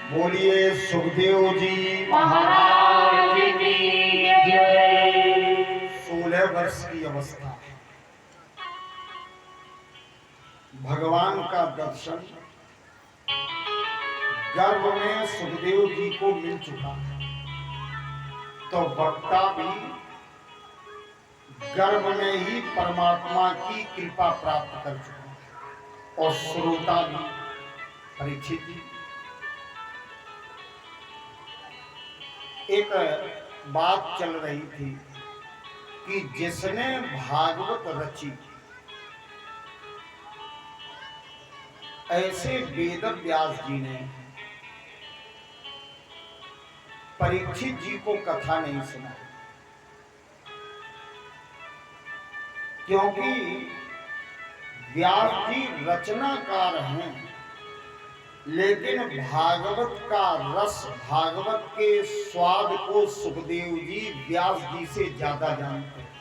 बोलिए सुखदेव जी महाराज की जय। 16 वर्ष की अवस्था, भगवान का दर्शन गर्भ में सुखदेव जी को मिल चुका है, तो वक्ता भी गर्भ में ही परमात्मा की कृपा प्राप्त कर चुका है और श्रोता भी परीक्षित जी। एक बात चल रही थी कि जिसने भागवत रची ऐसे वेद व्यास जी ने परीक्षित जी को कथा नहीं सुनाई, क्योंकि व्यास जी रचनाकार हैं, लेकिन भागवत का रस, भागवत के स्वाद को सुखदेव जी व्यास जी से ज्यादा जानते हैं।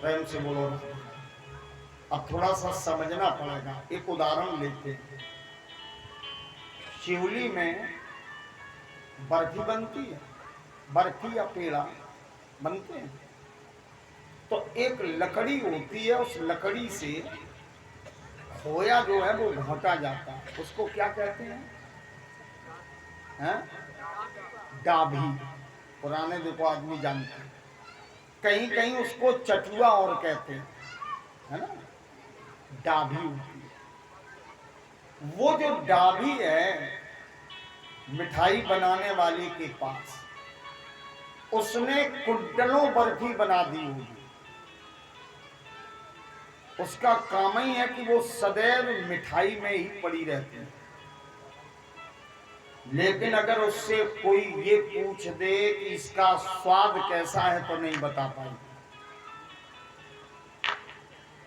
प्रेम से बोलो ना। अब थोड़ा सा समझना पड़ेगा। एक उदाहरण लेते हैं। शिवली में बर्फी बनती है, बर्फी या पेड़ा बनते हैं, तो एक लकड़ी होती है, उस लकड़ी से खोया जो है वो घोटा जाता है, उसको क्या कहते हैं? डाभी। पुराने देखो आदमी जानते हैं, कहीं कहीं उसको चटुआ और कहते हैं, है ना, डाभी होती है। वो जो डाभी है मिठाई बनाने वाले के पास, उसने कुंडलों बर्फी बना दी होगी। उसका काम ही है कि वो सदैव मिठाई में ही पड़ी रहती है। लेकिन अगर उससे कोई ये पूछ दे कि इसका स्वाद कैसा है, तो नहीं बता पाएगी।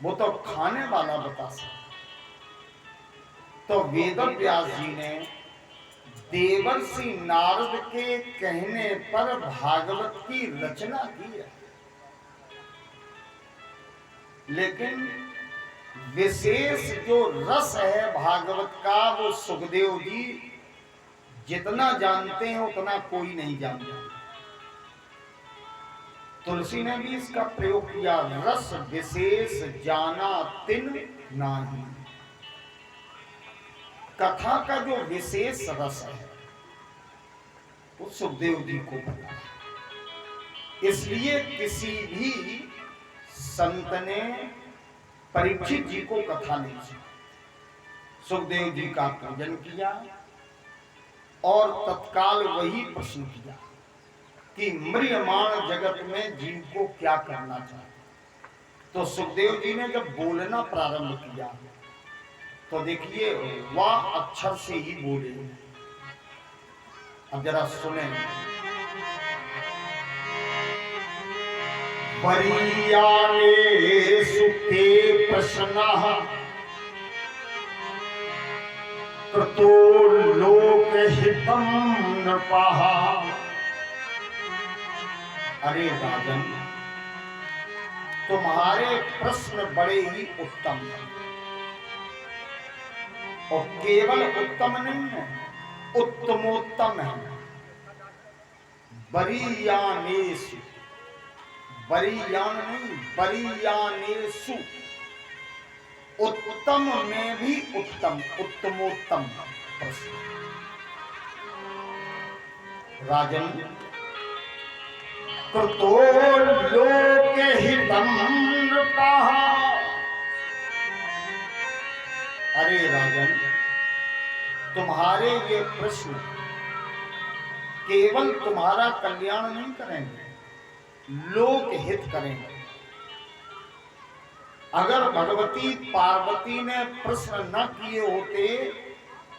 वो तो खाने वाला बता सकता। तो वेद व्यास जी ने देवर्षि नारद के कहने पर भागवत की रचना की है, लेकिन विशेष जो रस है भागवत का, वो सुखदेव जी जितना जानते हैं उतना कोई नहीं जानता। तुलसी ने भी इसका प्रयोग किया, रस विशेष जाना तिन नाही। कथा का जो विशेष रस है वो सुखदेव जी को पता है। इसलिए किसी भी संत ने परीक्षित जी को कथा नहीं सुनाई। सुखदेव जी का पूजन किया और तत्काल वही प्रश्न किया कि म्रियमाण जगत में जीव को क्या करना चाहिए। तो सुखदेव जी ने जब बोलना प्रारंभ किया तो देखिए वाह अक्षर से ही बोले। अब जरा सुने। बरियाने सुखे प्रश्नः कृतो लोकहितं नृपः। अरे राजन, तुम्हारे प्रश्न बड़े ही उत्तम हैं, और केवल उत्तम नहीं है, उत्तमोत्तम है। बरियानेषु, बरियान नहीं, बरियानेषु, उत्तम में भी उत्तम, उत्तमोत्तम प्रश्न। राजन, कृतो लोकहितं नृपः। अरे राजन, तुम्हारे ये प्रश्न केवल तुम्हारा कल्याण नहीं करेंगे, लोक हित करेंगे। अगर भगवती पार्वती ने प्रश्न न किए होते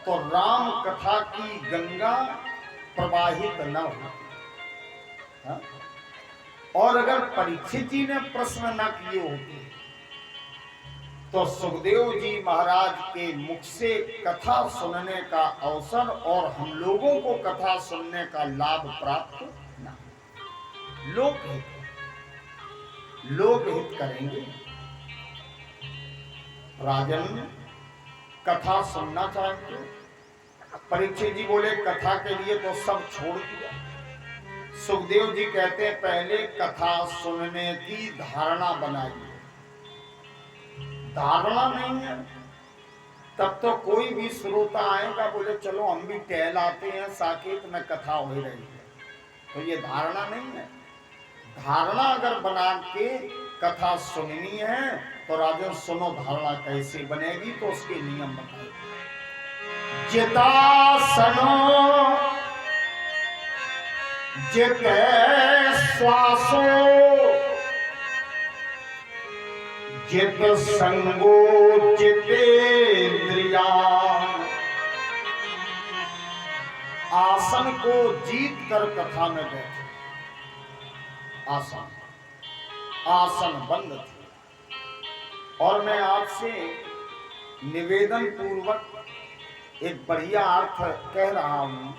तो राम कथा की गंगा प्रवाहित न होती। और अगर परीक्षित जी ने प्रश्न न किए होते तो सुखदेव जी महाराज के मुख से कथा सुनने का अवसर और हम लोगों को कथा सुनने का लाभ प्राप्त न। लोक हित करेंगे। राजन, कथा सुनना चाहते हो परीक्षित जी बोले कथा के लिए तो सब छोड़ दिया। सुखदेव जी कहते हैं पहले कथा सुनने की धारणा बनाइए। धारणा नहीं है तब तो कोई भी श्रोता आएगा बोले चलो हम भी टहल आते हैं, साकेत में कथा हो रही है, तो ये धारणा नहीं है। धारणा अगर बना के कथा सुननी है तो राजन सुनो धारणा कैसे बनेगी, तो उसके नियम बताए। जितासनो जित श्वासो जित संगो जितेंद्रिया। आसन को जीत कर कथा में बैठे। आसन बंद थे। और मैं आपसे निवेदन पूर्वक एक बढ़िया अर्थ कह रहा हूं।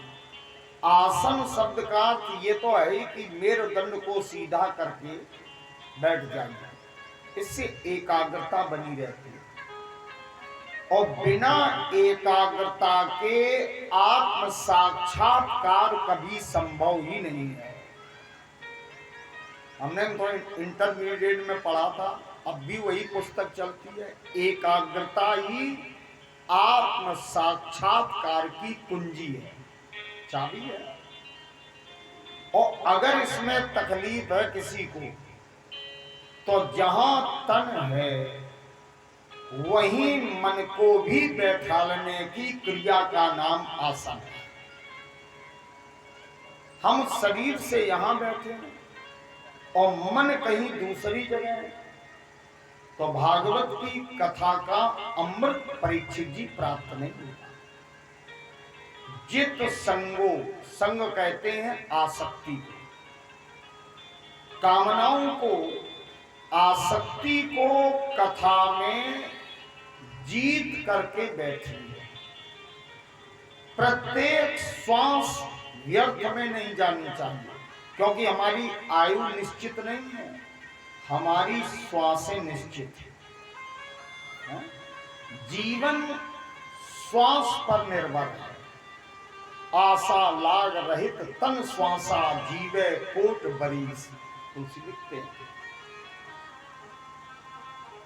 आसन शब्द का अर्थ ये तो है कि मेरुदंड को सीधा करके बैठ जाइए, इससे एकाग्रता बनी रहती है। और बिना एकाग्रता के आत्म साक्षात्कार कभी संभव ही नहीं है। हमने तो इंटरमीडिएट में पढ़ा था, अब भी वही पुस्तक चलती है। एकाग्रता ही आत्म साक्षात्कार की कुंजी है, चाबी है। और अगर इसमें तकलीफ है किसी को, तो जहां तन है वहीं मन को भी बैठाने की क्रिया का नाम आसन है। हम शरीर से यहां बैठे हैं और मन कहीं दूसरी जगह है, तो भागवत की कथा का अमृत परीक्षित जी प्राप्त नहीं होगा। जित संगो, संग कहते हैं आसक्ति को, कामनाओं को, आसक्ति को कथा में जीत करके बैठिए। प्रत्येक श्वास व्यर्थ में नहीं जानी चाहिए, क्योंकि हमारी आयु निश्चित नहीं है, हमारी श्वासें निश्चित है। जीवन श्वास पर निर्भर है। आशा लाग रहित तन श्वासा जीवे कोट बरीस, तुलसी लिखते हैं।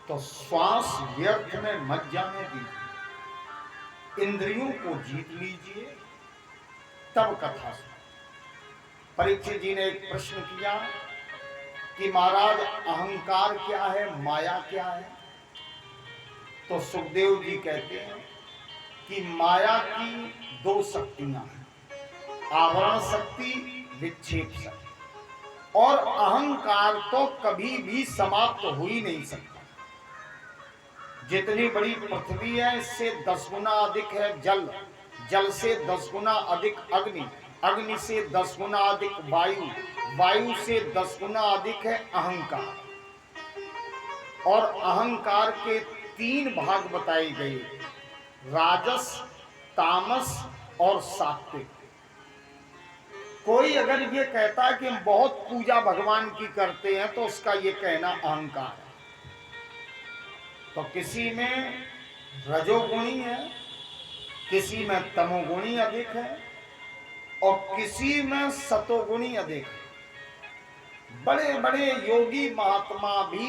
तो श्वास व्यर्थ में मत जाने दीजिए, इंद्रियों को जीत लीजिए, तब कथा सुनो। परीक्षित जी ने एक प्रश्न किया कि महाराज अहंकार क्या है, माया क्या है? तो सुखदेव जी कहते हैं कि माया की दो शक्तियां हैं, आवरण शक्ति, विक्षेप शक्ति। और अहंकार तो कभी भी समाप्त हो ही नहीं सकता। जितनी बड़ी पृथ्वी है इससे 10 गुना अधिक है जल, जल से 10 गुना अधिक अग्नि, अग्नि से 10 गुना अधिक वायु, वायु से 10 गुना अधिक है अहंकार। और अहंकार के 3 भाग बताए गए, राजस, तामस और सात्विक। कोई अगर ये कहता है कि हम बहुत पूजा भगवान की करते हैं तो उसका ये कहना अहंकार है। तो किसी में रजोगुणी है, किसी में तमोगुणी अधिक है और किसी में सतोगुणी अधिक है। बड़े बड़े योगी महात्मा भी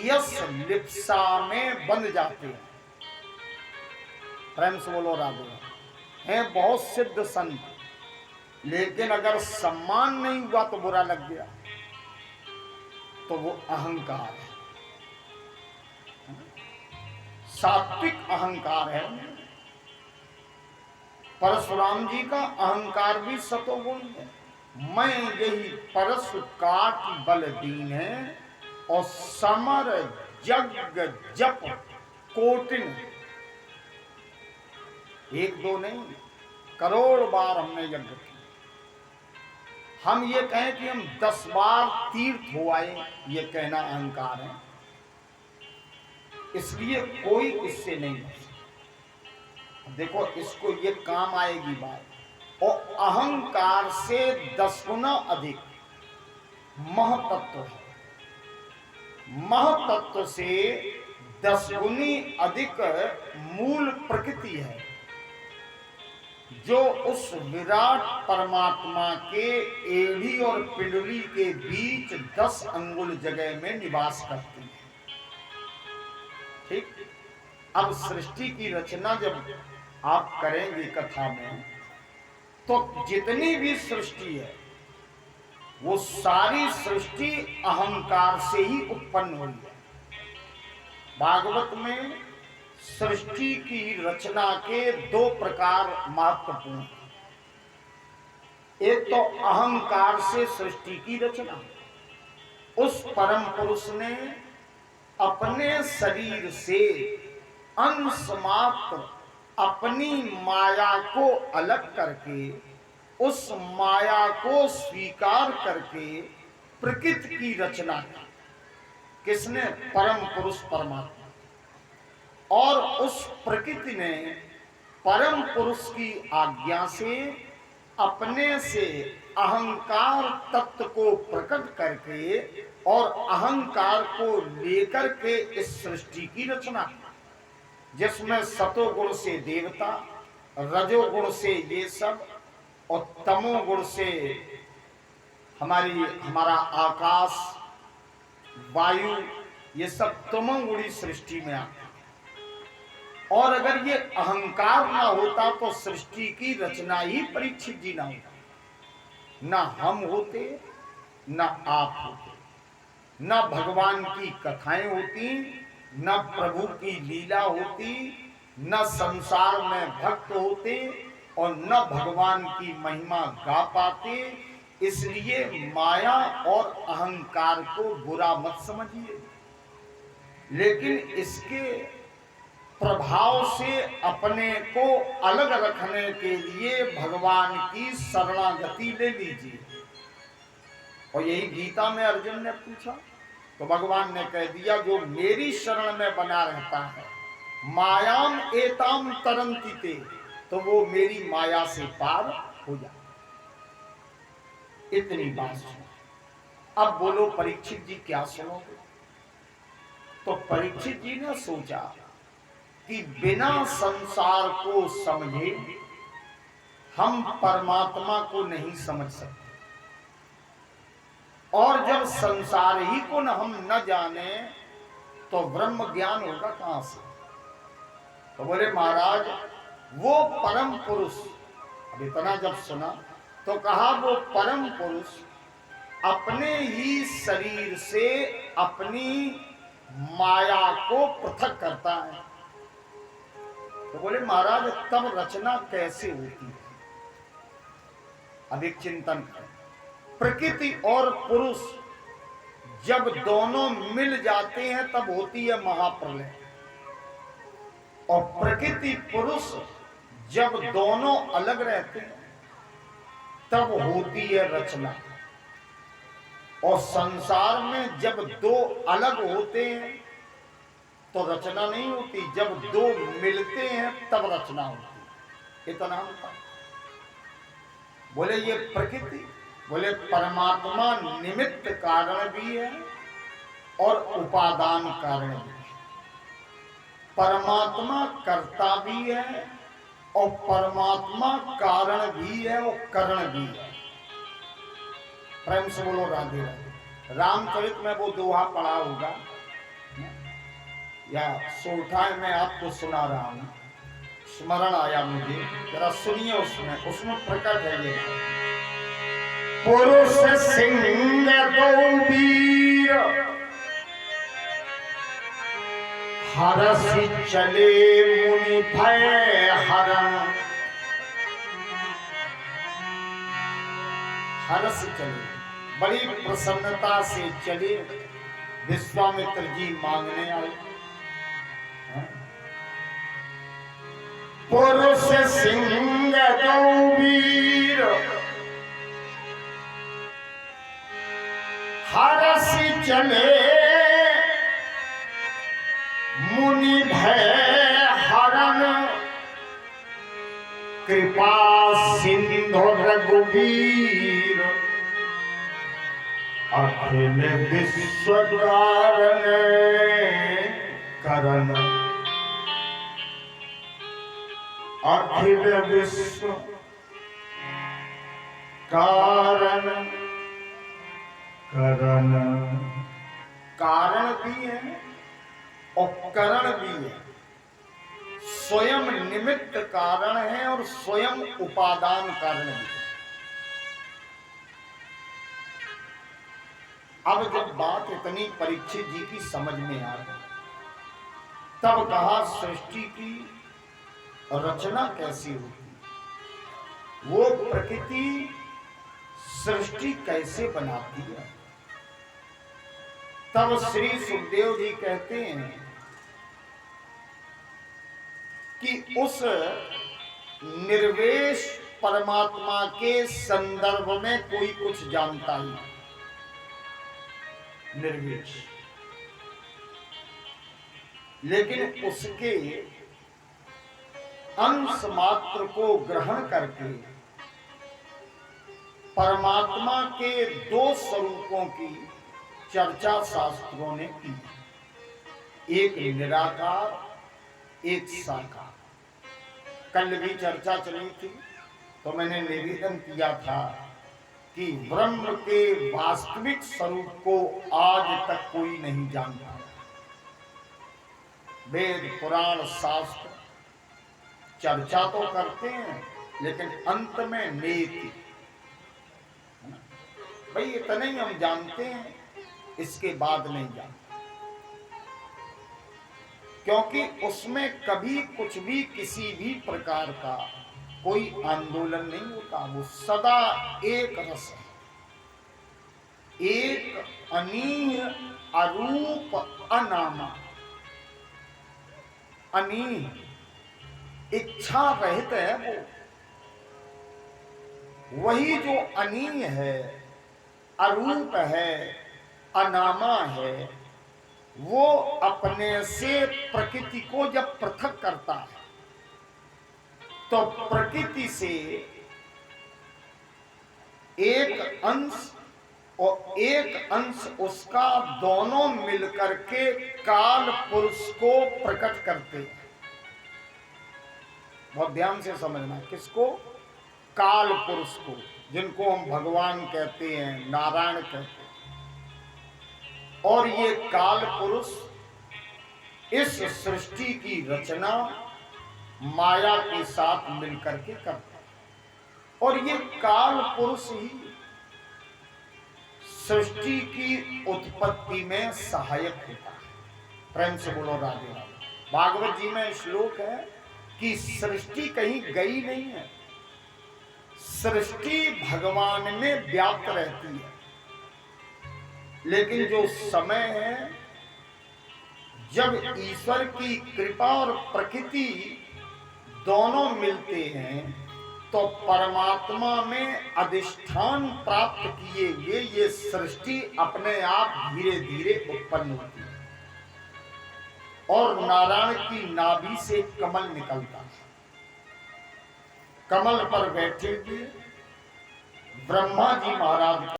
यश लिप्सा में बंध जाते हैं। प्रेम से बोलो राधे। हैं बहुत सिद्ध संत, लेकिन अगर सम्मान नहीं हुआ तो बुरा लग गया, तो वो अहंकार है। सात्विक अहंकार है। परशुराम जी का अहंकार भी सतोगुण है। मैं यही परशु काट बल दीन है और समर जग जप कोटिन। एक दो नहीं, करोड़ बार हमने यज्ञ किया। हम ये कहें कि हम 10 बार तीर्थ हो आए, ये कहना अहंकार है। इसलिए कोई इससे नहीं बच सकता। देखो इसको ये काम आएगी बात। और अहंकार से 10 गुना अधिक महतत्व है। महतत्व से 10 गुनी अधिक मूल प्रकृति है। जो उस विराट परमात्मा के एड़ी और पिंडली के बीच 10 अंगुल जगह में निवास करती है। ठीक। अब सृष्टि की रचना जब आप करेंगे कथा में, तो जितनी भी सृष्टि है वो सारी सृष्टि अहंकार से ही उत्पन्न हुई है। भागवत में सृष्टि की रचना के 2 प्रकार महत्वपूर्ण हैं। एक तो अहंकार से सृष्टि की रचना, उस परम पुरुष ने अपने शरीर से अंश मात्र अपनी माया को अलग करके, उस माया को स्वीकार करके प्रकृति की रचना की। किसने? परम पुरुष परमात्मा। और उस प्रकृति ने परम पुरुष की आज्ञा से अपने से अहंकार तत्व को प्रकट करके और अहंकार को लेकर के इस सृष्टि की रचना की, जिसमें सतोगुण से देवता, रजोगुण से ये सब, और तमोगुण से हमारा आकाश, वायु, ये सब तमोगुणी सृष्टि में आता। और अगर ये अहंकार ना होता तो सृष्टि की रचना ही परीक्षित जी ना होता। ना हम होते, ना आप होते, ना भगवान की कथाएं होती, न प्रभु की लीला होती, न संसार में भक्त होते, और न भगवान की महिमा गा पाते। इसलिए माया और अहंकार को बुरा मत समझिए, लेकिन इसके प्रभाव से अपने को अलग रखने के लिए भगवान की शरणागति ले लीजिए। और यही गीता में अर्जुन ने पूछा तो भगवान ने कह दिया, जो मेरी शरण में बना रहता है, मायाम एताम तरंति ते, तो वो मेरी माया से पार हो जाए। इतनी बात सुनो। अब बोलो परीक्षित जी क्या सुनोगे? तो परीक्षित जी ने सोचा कि बिना संसार को समझे हम परमात्मा को नहीं समझ सकते, और जब संसार ही को हम न जाने तो ब्रह्म ज्ञान होगा कहां से? तो बोले महाराज वो परम पुरुष, अब इतना जब सुना तो कहा वो परम पुरुष अपने ही शरीर से अपनी माया को पृथक करता है। तो बोले महाराज तब रचना कैसे होती है? अब एक चिंतन करें। प्रकृति और पुरुष जब दोनों मिल जाते हैं तब होती है महाप्रलय, और प्रकृति पुरुष जब दोनों अलग रहते हैं तब होती है रचना। और संसार में जब दो अलग होते हैं तो रचना नहीं होती, जब दो मिलते हैं तब रचना होती। इतना होता। बोले ये प्रकृति, बोले परमात्मा निमित्त कारण भी है और उपादान कारण भी है। परमात्मा कर्ता भी है और परमात्मा कारण भी है और करण भी है। प्रेम से बोलो राधे राधे। रामचरित में वो दोहा पढ़ा होगा या सोठाए में आपको सुना रहा हूं, स्मरण आया मुझे, जरा सुनिए। उसमें प्रकट है ये, पुरुष सिंह दो वीर हरसि चले मुनि भय हरण। हरस चले, बड़ी प्रसन्नता से चले। विश्वामित्र जी मांगने आए। पुरुष सिंह दो वीर हरस चले मुनि भय हरण। कृपा सिंधु रघुवीर अखिल विश्व कारण करण। अखिल विश्व कारण करण, कारण भी है और करण भी है। स्वयं निमित्त कारण है और स्वयं उपादान कारण भी है। अब जब बात इतनी परीक्षित जी की समझ में आ गई, तब कहा सृष्टि की रचना कैसी होती, वो प्रकृति सृष्टि कैसे बनाती है। तब श्री सुखदेव जी कहते हैं कि उस निर्वेश परमात्मा के संदर्भ में कोई कुछ जानता ही नहीं। निर्वेश, लेकिन उसके अंश मात्र को ग्रहण करके परमात्मा के दो स्वरूपों की चर्चा शास्त्रों ने की, एक निराकार, एक साकार। कल भी चर्चा चली थी तो मैंने निवेदन किया था कि ब्रह्म के वास्तविक स्वरूप को आज तक कोई नहीं जानता। वेद पुराण शास्त्र चर्चा तो करते हैं, लेकिन अंत में नेति, भाई इतना ही हम जानते हैं, इसके बाद नहीं जानते, क्योंकि उसमें कभी कुछ भी किसी भी प्रकार का कोई आंदोलन नहीं होता। वो सदा एक रस है, एक अनीह अरूप अनामा। अनीह, इच्छा रहित है वो। वही जो अनीह है, अरूप है, अनामा है, वो अपने से प्रकृति को जब पृथक करता है तो प्रकृति से एक अंश और एक अंश उसका दोनों मिलकर के काल पुरुष को प्रकट करते हैं। बहुत ध्यान से समझना, किसको? काल पुरुष को, जिनको हम भगवान कहते हैं, नारायण कहते हैं। और ये काल पुरुष इस सृष्टि की रचना माया के साथ मिलकर के करते हैं। और ये काल पुरुष ही सृष्टि की उत्पत्ति में सहायक होता है। प्रेम से बोलो राधे राधे। भागवत जी में श्लोक है कि सृष्टि कहीं गई नहीं है, सृष्टि भगवान में व्याप्त रहती है। लेकिन जो समय है जब ईश्वर की कृपा और प्रकृति दोनों मिलते हैं तो परमात्मा में अधिष्ठान प्राप्त किए हुए ये सृष्टि अपने आप धीरे धीरे उत्पन्न होती है। और नारायण की नाभि से कमल निकलता है। कमल पर बैठे हुए ब्रह्मा जी महाराज